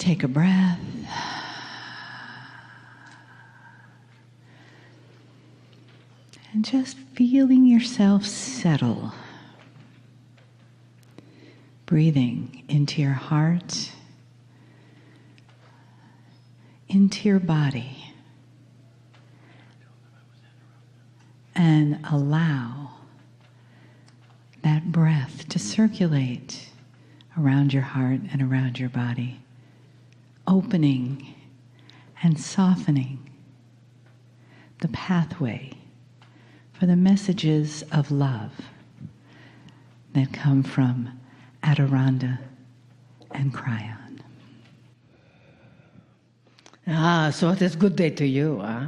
take a breath. And just feeling yourself settle. Breathing into your heart, into your body. And allow that breath to circulate around your heart and around your body, opening and softening the pathway for the messages of love that come from Adirondha and Cryon. So it is a good day to you, huh?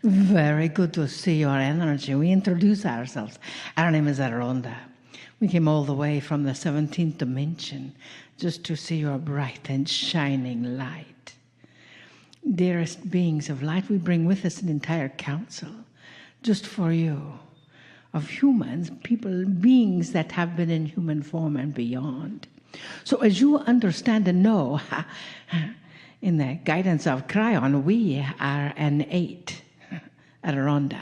Very good to see your energy. We introduce ourselves. Our name is Adirondha. We came all the way from the 17th dimension just to see your bright and shining light. Dearest beings of light, we bring with us an entire council just for you, of humans, people, beings that have been in human form and beyond. So as you understand and know, in the guidance of Cryon, we are an 8. Adirondha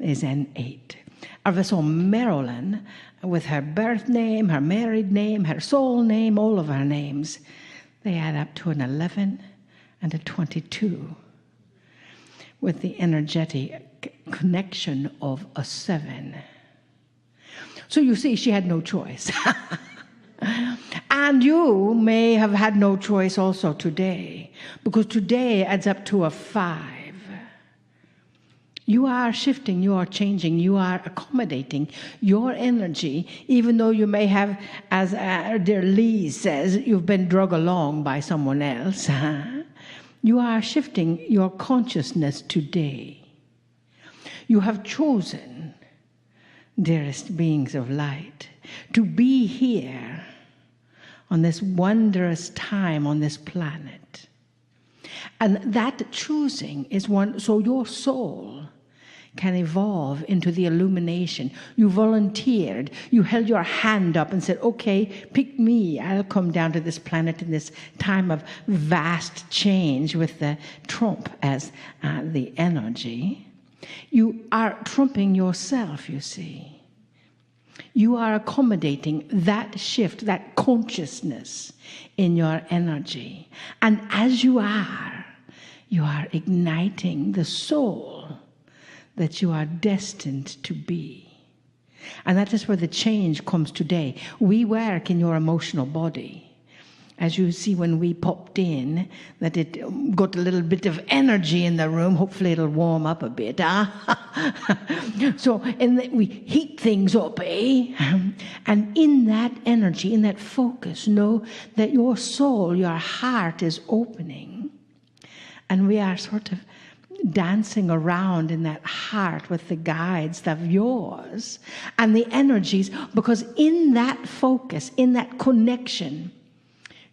is an 8. Our vessel Marilyn, with her birth name, her married name, her soul name, all of our names, they add up to an 11 and a 22, with the energetic connection of a 7. So you see, she had no choice. And you may have had no choice also today, because today adds up to a 5. You are shifting, you are changing, you are accommodating your energy, even though you may have, as dear Lee says, you've been drug along by someone else. You are shifting your consciousness today. You have chosen, dearest beings of light, to be here on this wondrous time on this planet. And that choosing is one, so your soul can evolve into the illumination. You volunteered, you held your hand up and said, okay, pick me, I'll come down to this planet in this time of vast change with the trump as the energy. You are trumping yourself, you see. You are accommodating that shift, that consciousness in your energy. And as you are igniting the soul that you are destined to be. And that is where the change comes today. We work in your emotional body. As you see when we popped in, that it got a little bit of energy in the room. Hopefully it'll warm up a bit. So we heat things up, And in that energy, in that focus, know that your soul, your heart is opening. And we are sort of dancing around in that heart with the guides of yours and the energies, because in that focus, in that connection,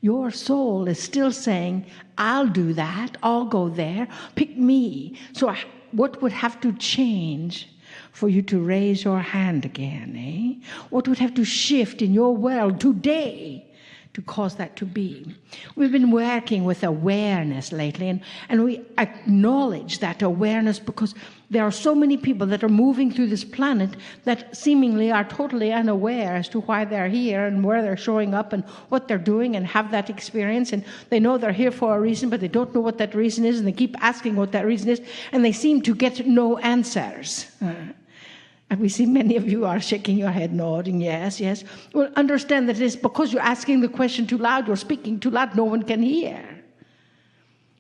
your soul is still saying, I'll do that, I'll go there, pick me. So what would have to change for you to raise your hand again, What would have to shift in your world today to cause that to be? We've been working with awareness lately, and we acknowledge that awareness because there are so many people that are moving through this planet that seemingly are totally unaware as to why they're here and where they're showing up and what they're doing and have that experience. And they know they're here for a reason, but they don't know what that reason is, and they keep asking what that reason is, and they seem to get no answers. And we see many of you are shaking your head, nodding, yes, yes. Well, understand that it is because you're asking the question too loud, you're speaking too loud, no one can hear.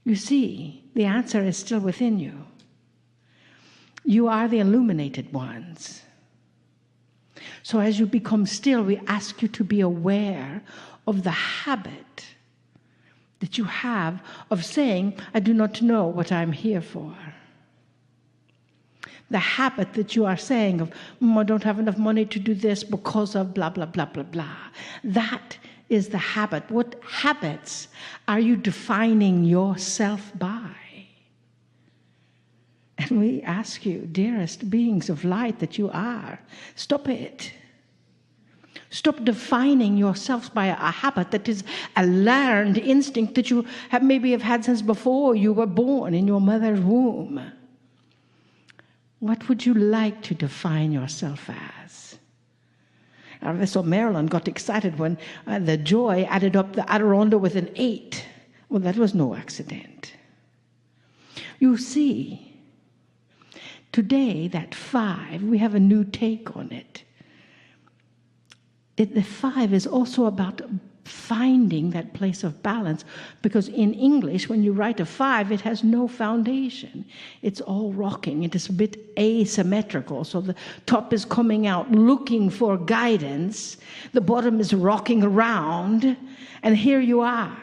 You see, the answer is still within you. You are the illuminated ones. So as you become still, we ask you to be aware of the habit that you have of saying, I do not know what I'm here for. The habit that you are saying of, I don't have enough money to do this because of blah, blah, blah, blah, blah. That is the habit. What habits are you defining yourself by? And we ask you, dearest beings of light that you are, stop it. Stop defining yourselves by a habit that is a learned instinct that you maybe have had since before you were born in your mother's womb. What would you like to define yourself as? So Marilyn got excited when the Joy added up the Adirondack with an 8. Well, that was no accident. You see, today, that 5, we have a new take on it. The 5 is also about finding that place of balance, because in English, when you write a 5, it has no foundation. It's all rocking. It is a bit asymmetrical. So the top is coming out looking for guidance. The bottom is rocking around. And here you are.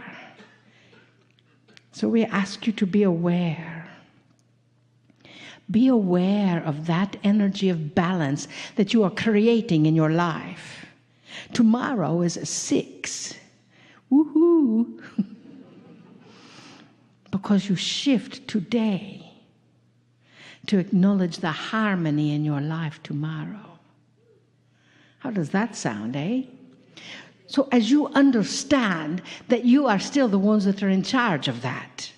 So we ask you to be aware. Be aware of that energy of balance that you are creating in your life. Tomorrow is a 6. Woohoo! Because you shift today to acknowledge the harmony in your life tomorrow. How does that sound, eh? So as you understand that you are still the ones that are in charge of that,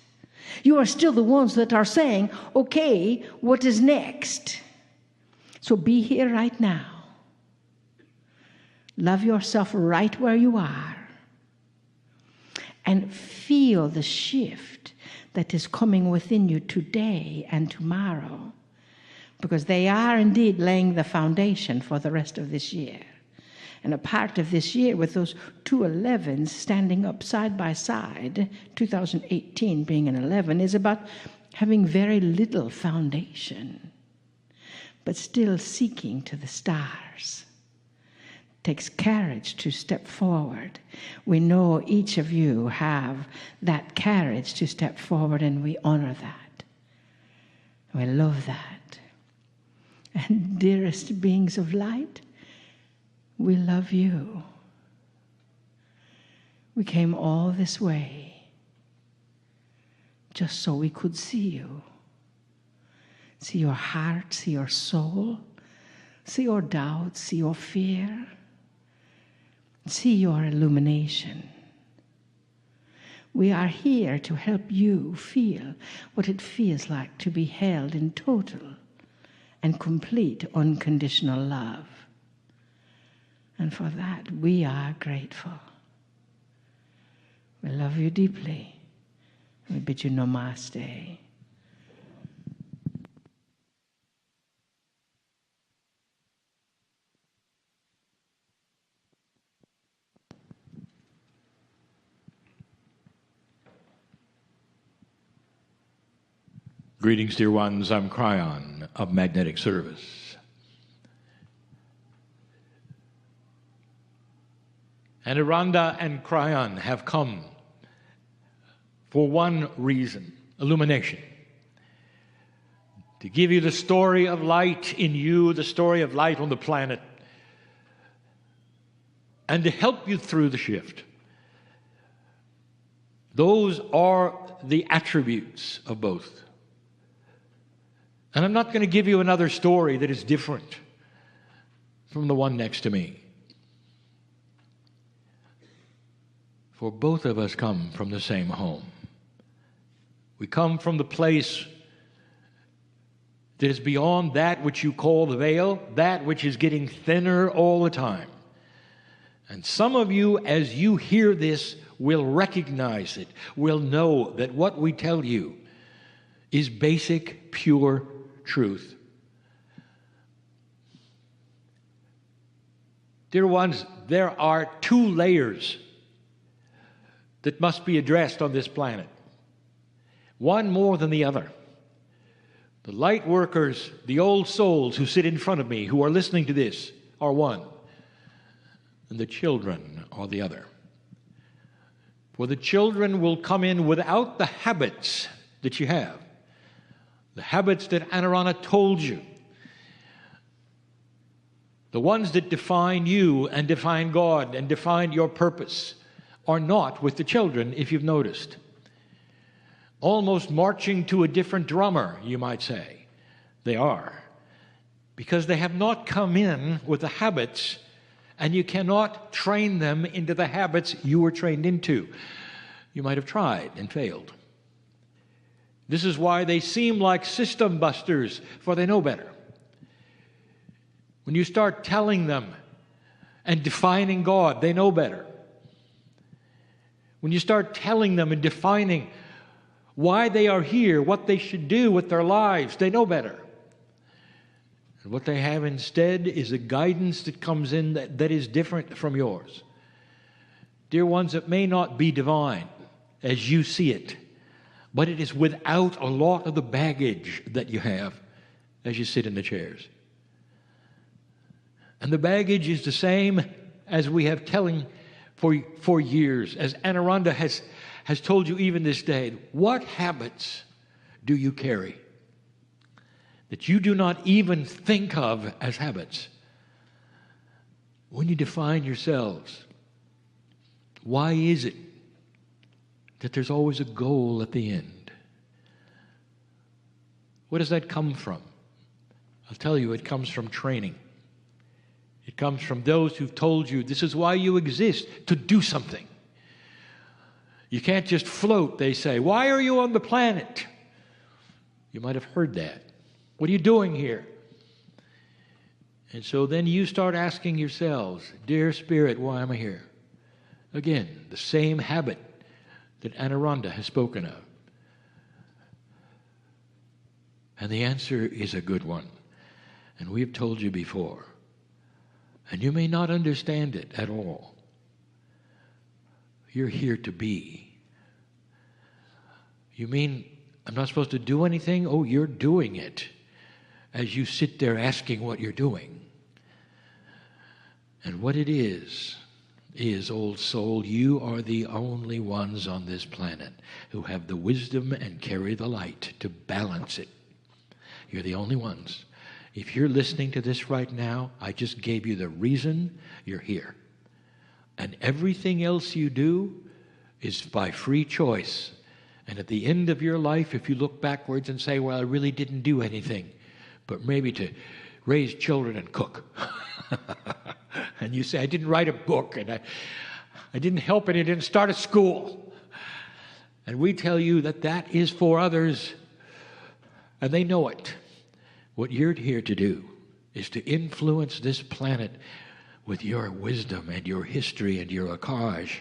you are still the ones that are saying, okay, what is next? So be here right now. Love yourself right where you are. And feel the shift that is coming within you today and tomorrow. Because they are indeed laying the foundation for the rest of this year. And a part of this year, with those 2 11s standing up side by side, 2018 being an 11, is about having very little foundation, but still seeking to the stars. It takes courage to step forward. We know each of you have that courage to step forward, and we honor that. We love that. And dearest beings of light, we love you. We came all this way just so we could see you. See your heart, see your soul, see your doubts, see your fear, see your illumination. We are here to help you feel what it feels like to be held in total and complete unconditional love. And for that, we are grateful. We love you deeply. We bid you namaste. Greetings, dear ones. I'm Cryon of Magnetic Service. And Aranda and Cryon have come for one reason, illumination. To give you the story of light in you, the story of light on the planet, and to help you through the shift. Those are the attributes of both. And I'm not going to give you another story that is different from the one next to me. For both of us come from the same home. We come from the place that is beyond that which you call the veil, that which is getting thinner all the time. And some of you, as you hear this, will recognize it, will know that what we tell you is basic, pure truth. Dear ones, there are 2 layers that must be addressed on this planet. One more than the other. The light workers, the old souls who sit in front of me, who are listening to this, are one. And the children are the other. For the children will come in without the habits that you have. The habits that Anurana told you. The ones that define you and define God and define your purpose are not with the children, if you've noticed. Almost marching to a different drummer, you might say. They are. Because they have not come in with the habits and you cannot train them into the habits you were trained into. You might have tried and failed. This is why they seem like system busters, for they know better. When you start telling them and defining God, they know better. When you start telling them and defining why they are here, what they should do with their lives, they know better. And what they have instead is a guidance that comes in that is different from yours. Dear ones, it may not be divine as you see it, but it is without a lot of the baggage that you have as you sit in the chairs. And the baggage is the same as we have telling for years, as Anaranda has told you even this day. What habits do you carry that you do not even think of as habits? When you define yourselves, why is it that there's always a goal at the end? Where does that come from? I'll tell you, it comes from training. It comes from those who've told you this is why you exist, to do something. You can't just float, they say. Why are you on the planet? You might have heard that. What are you doing here? And so then you start asking yourselves, dear Spirit, why am I here? Again, the same habit that Anaranda has spoken of. And the answer is a good one. And we've told you before. And you may not understand it at all. You're here to be. You mean I'm not supposed to do anything? Oh, you're doing it as you sit there asking what you're doing. And what it is, old soul, you are the only ones on this planet who have the wisdom and carry the light to balance it. You're the only ones. If you're listening to this right now, I just gave you the reason you're here. And everything else you do is by free choice. And at the end of your life, if you look backwards and say, well, I really didn't do anything, but maybe to raise children and cook. And you say, I didn't write a book, and I didn't help, and I didn't start a school. And we tell you that that is for others, and they know it. What you're here to do is to influence this planet with your wisdom and your history and your Akash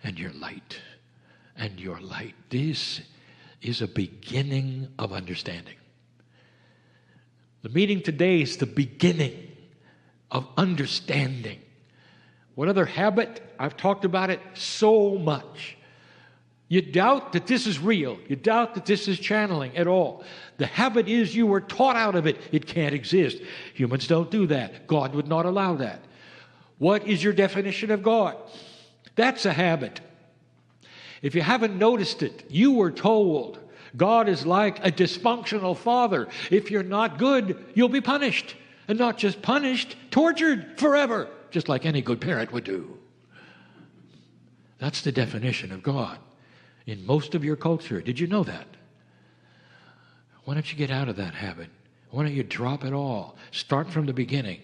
and your light. And your light. This is a beginning of understanding. The meeting today is the beginning of understanding. What other habit? I've talked about it so much. You doubt that this is real. You doubt that this is channeling at all. The habit is you were taught out of it. It can't exist. Humans don't do that. God would not allow that. What is your definition of God? That's a habit. If you haven't noticed it, you were told God is like a dysfunctional father. If you're not good, you'll be punished. And not just punished, tortured forever, just like any good parent would do. That's the definition of God in most of your culture. Did you know that? Why don't you get out of that habit? Why don't you drop it all? Start from the beginning.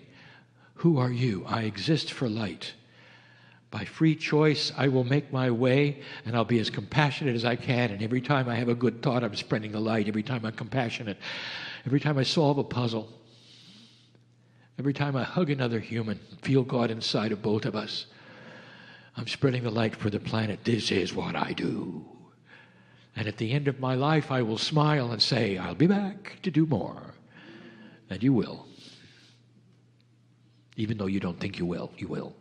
Who are you? I exist for light. By free choice, I will make my way, and I'll be as compassionate as I can. And every time I have a good thought, I'm spreading the light. Every time I'm compassionate. Every time I solve a puzzle. Every time I hug another human, feel God inside of both of us. I'm spreading the light for the planet. This is what I do. And at the end of my life, I will smile and say, I'll be back to do more. And you will. Even though you don't think you will, you will.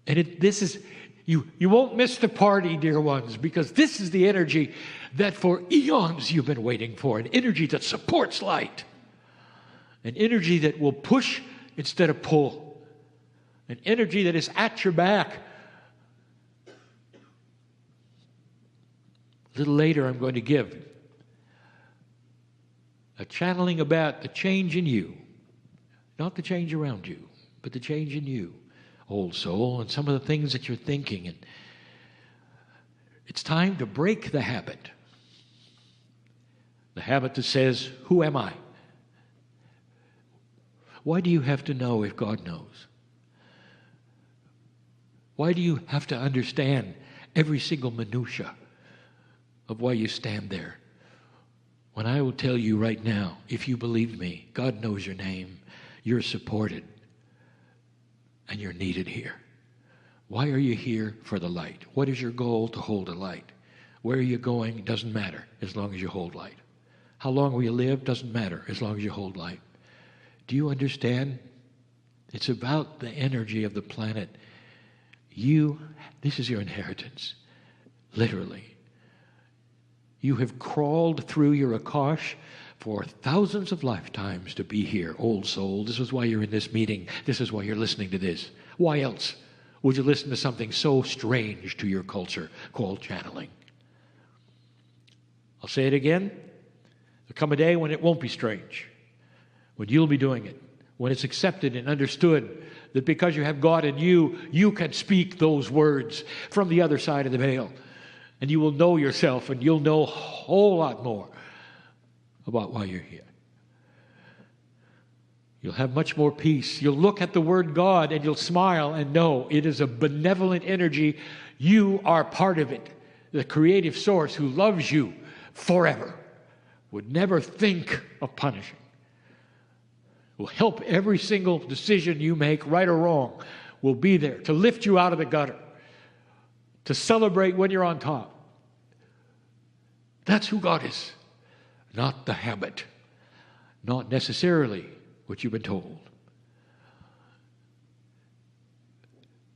And this is, you won't miss the party, dear ones, because this is the energy that for eons you've been waiting for, an energy that supports light, an energy that will push instead of pull, an energy that is at your back. A little later, I'm going to give a channeling about the change in you, not the change around you, but the change in you. Old soul, and some of the things that you're thinking. And it's time to break the habit. The habit that says, who am I? Why do you have to know if God knows? Why do you have to understand every single minutia of why you stand there? When I will tell you right now, if you believe me, God knows your name, you're supported, and you're needed here. Why are you here? For the light. What is your goal? To hold a light. Where are you going? Doesn't matter as long as you hold light. How long will you live? Doesn't matter as long as you hold light. Do you understand? It's about the energy of the planet. This is your inheritance, literally. You have crawled through your Akash for thousands of lifetimes to be here, old soul. This is why you're in this meeting. This is why you're listening to this. Why else would you listen to something so strange to your culture called channeling? I'll say it again. There'll come a day when it won't be strange, when you'll be doing it, when it's accepted and understood that because you have God in you, you can speak those words from the other side of the veil. And you will know yourself, and you'll know a whole lot more about why you're here. You'll have much more peace. You'll look at the word God and you'll smile and know it is a benevolent energy. You are part of it. The creative source who loves you forever would never think of punishing. Will help every single decision you make, right or wrong, will be there to lift you out of the gutter, to celebrate when you're on top. That's who God is, not the habit, not necessarily what you've been told.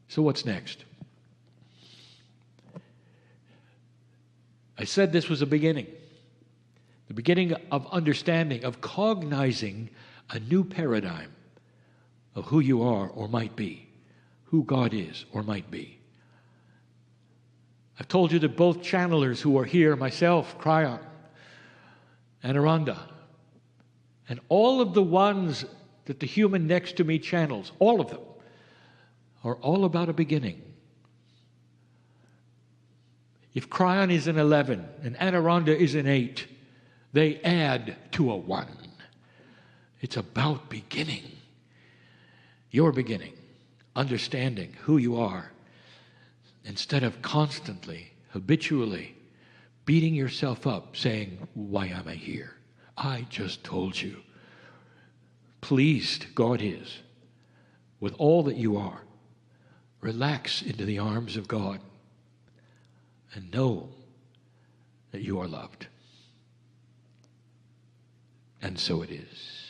So what's next? I said this was a beginning, the beginning of understanding, of cognizing a new paradigm of who you are or might be, who God is or might be. I've told you that both channelers who are here, myself, Cryon, and Aranda, and all of the ones that the human next to me channels, all of them, are all about a beginning. If Cryon is an 11 and Anaranda is an 8, they add to a 1. It's about beginning. Your beginning, understanding who you are, instead of constantly, habitually beating yourself up, saying, why am I here? I just told you. Pleased God is with all that you are. Relax into the arms of God and know that you are loved. And so it is.